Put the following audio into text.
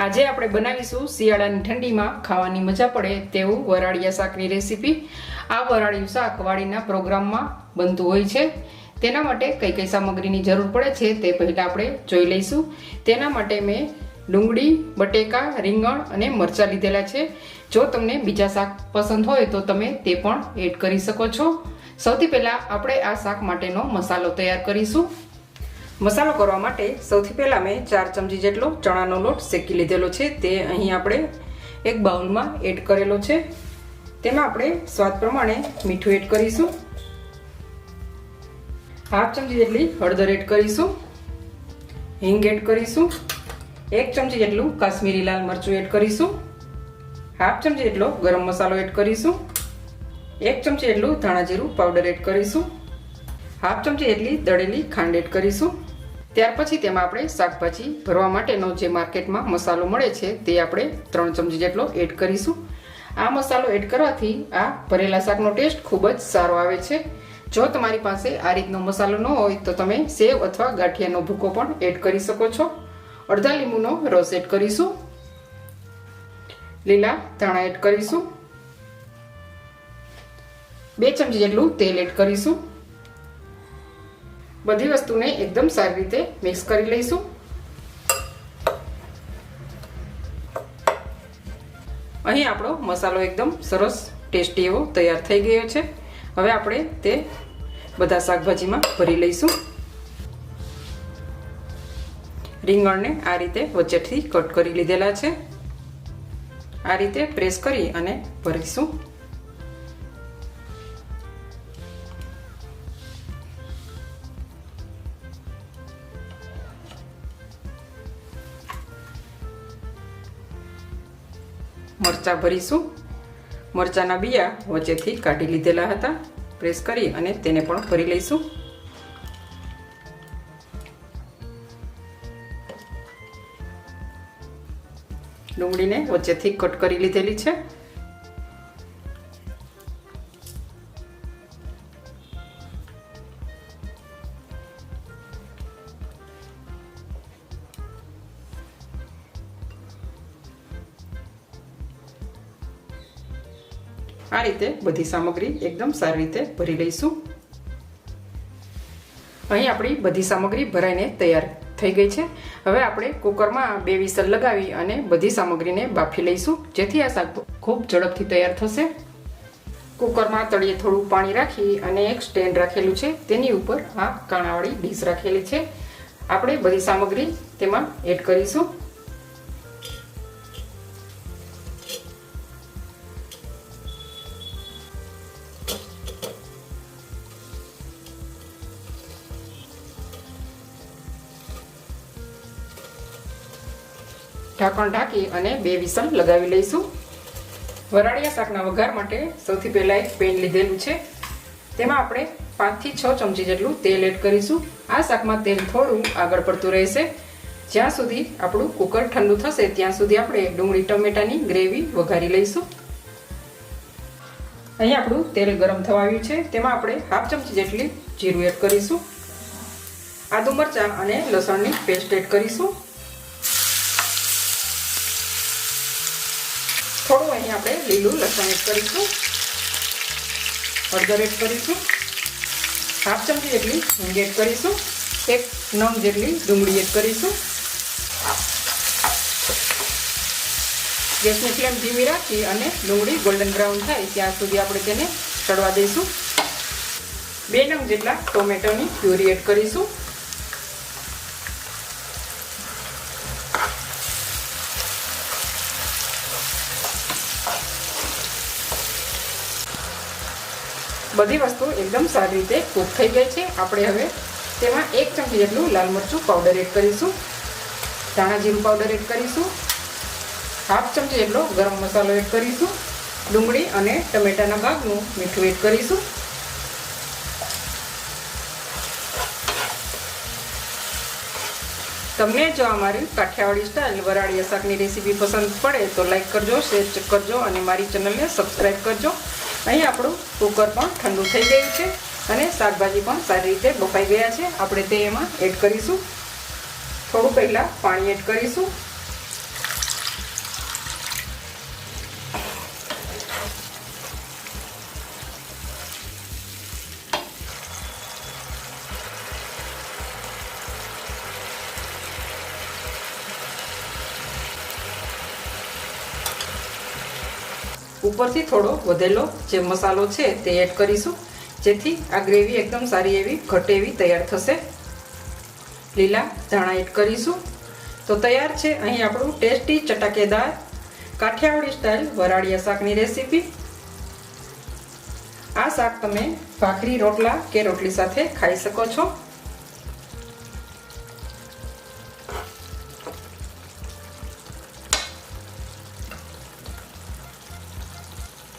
આજે આપણે બનાવીશું શિયાળાની ઠંડીમાં ખાવાની મજા પડે તેવું વરાળિયા શાકની રેસીપી। આ વરાળિયું શાક વાડીના પ્રોગ્રામમાં બનતું હોય છે। તેના માટે કઈ કઈ સામગ્રીની જરૂર પડે છે તે પહેલાં આપણે જોઈ લઈશું। તેના માટે મેં ડુંગળી, બટેકા, રીંગણ અને મરચાં લીધેલા છે। જો તમને બીજા શાક પસંદ હોય તો તમે તે પણ એડ કરી શકો છો। સૌથી પહેલાં આપણે આ શાક માટેનો મસાલો તૈયાર કરીશું। मसालो करवा माटे सौथी पहला मैं 4 चमची जेटलो चणानो लोट शेकी लीधेलो छे। ते अहीं आपणे एक बाउल में एड करेलो छे। तेमां आपणे स्वाद प्रमाणे मीठुं एड करीशुं। हाफ चमची जेटली हळदर एड करीशुं। हींग एड करीशुं। 1 चमची जेटलुं काश्मीरी लाल मरचुं एड करीशुं। हाफ चमची जेटलो गरम मसालो एड करीशुं। 1 चमची जेटलुं धाणा जीरुं पाउडर एड करीशुं। हाफ चमची जेटली दळेली खांड एड करीशुं। त्यार पछी तेमां आपणे शाकभाजी भरवा माटेनो जे मार्केटमां मसालो मळे छे ते आपणे 3 चमची जेटलो एड करीशुं। आ मसालो एड करवाथी आ भरेला शाकनो टेस्ट खूब ज सारो आवे छे। जो तमारी पासे आ रीतनो मसालो न होय तो तमे सेव अथवा गाठियानो भूको पण एड करी शको छो। अर्धा લીંબુનો रस एड करीशुं। લીલા ધાણા एड करीशुं। 2 चमची जेटલું तेल एड करीशुं। बधी वस्तुने एकदम सारी रीते मिक्स करी लईशुं। अहीं आपणो मसालो एकदम सरस टेस्टी एवो तैयार थई गयो छे। हवे आपणे ते बधा शाकभाजीमां भरी लईशुं। રીંગણને આ રીતે વચ્ચેથી કટ કરી લીધેલા છે। આ રીતે પ્રેસ કરી અને ભરીશું। मरचा भरीशुं। मरचाना बिया वच्चेथी काढी लीधेला हता। प्रेस करी अने तेने पण भरी लईशुं। डूंगळीने वच्चेथी कट करी लीधेली छे। आ रीते बधी सामग्री एकदम सारी रीते भरी लईशुं। अहीं आपणी बधी सामग्री भराईने तैयार थई गई छे। हवे आपणे कुकरमां 2 विसल लगावी अने बधी सामग्रीने बाफी लईशुं जेथी आ शाक खूब झड़पथी तैयार थशे। कुकरमां तळिये थोडुं पाणी राखी अने एक स्टेन्ड राखेलुं छे तेनी उपर आ काणावाળી ડીશ राखेली छे। आपणे बधी सामग्री तेमां एड करीशुं। ઢાંકણ ઢાંકી અને 2 વિસલ લગાવી લઈશું। વરાળિયા શાકના વઘાર માટે સૌથી પહેલા એક પેન લીધેલું છે। તેમાં આપણે 5 થી 6 ચમચી જેટલું તેલ એડ કરીશું। આ શાકમાં તેલ થોડું આગળ પડતું રહેશે। જ્યાં સુધી આપણું કુકર ઠંડુ થશે ત્યાં સુધી આપણે ડુંગળી ટમેટાની ગ્રેવી વઘારી લઈશું। અહીં આપણું તેલ ગરમ થવા આવ્યું છે। તેમાં આપણે હાફ ચમચી જેટલી જીરું એડ કરીશું। આદુ મરચાં અને લસણની પેસ્ટ એડ કરીશું। थोड़ो अहीं आपणे लीलू लसण एड करीशुं। हळदर एड करीशुं। हाफ चमची जेटली हींग एड करीशुं। 1 नंग जेटली डूंगળી एड करीशुं। गैसनी फ्लेम धीमी राखी अने डूंगળી गोल्डन ब्राउन थाय त्यां सुधी आपणे तेने तळवा दईशुं। 2 नंग जेटला टोमेटोनी प्यूरी एड करीशुं। बधी वस्तु एकदम सारी रीते कूक थई गई छे। आपणे हवे तेमां 1 चमची जेटલું लाल मरचुं पाउडर एड करीशुं। धाणा जीरुं पाउडर एड करीशुं। हाफ चमची जेटलो गरम मसालो एड करीशुं। डूंगળી અને ટમેટાના ભાગનું મીઠું એડ કરીશું। તમને જો અમારી કાઠિયાવાડી સ્ટાઇલ વરાળિયા શાકની રેસીપી પસંદ પડે તો લાઈક કરજો, શેર કરજો અને મારી ચેનલને સબસ્ક્રાઈબ કરજો। અહીં આપણું કુકર પણ ઠંડુ થઈ ગયું છે અને શાકભાજી પણ સારી રીતે બફાઈ ગયા છે। આપણે તે એમાં એડ કરીશું। થોડું પહેલાં પાણી એડ કરીશું। ઉપરથી થોડો વધેલો જે મસાલો છે તે એડ કરીશું, જેથી આ ગ્રેવી એકદમ સારી એવી ઘટ એવી તૈયાર થશે. લીલા ધાણા એડ કરીશું. તો તૈયાર છે અહીં આપણું ટેસ્ટી ચટાકેદાર કાઠિયાવાડી સ્ટાઇલ વરાળિયા શાકની રેસીપી. આ શાક તમે ભાખરી, રોટલા કે રોટલી સાથે ખાઈ શકો છો.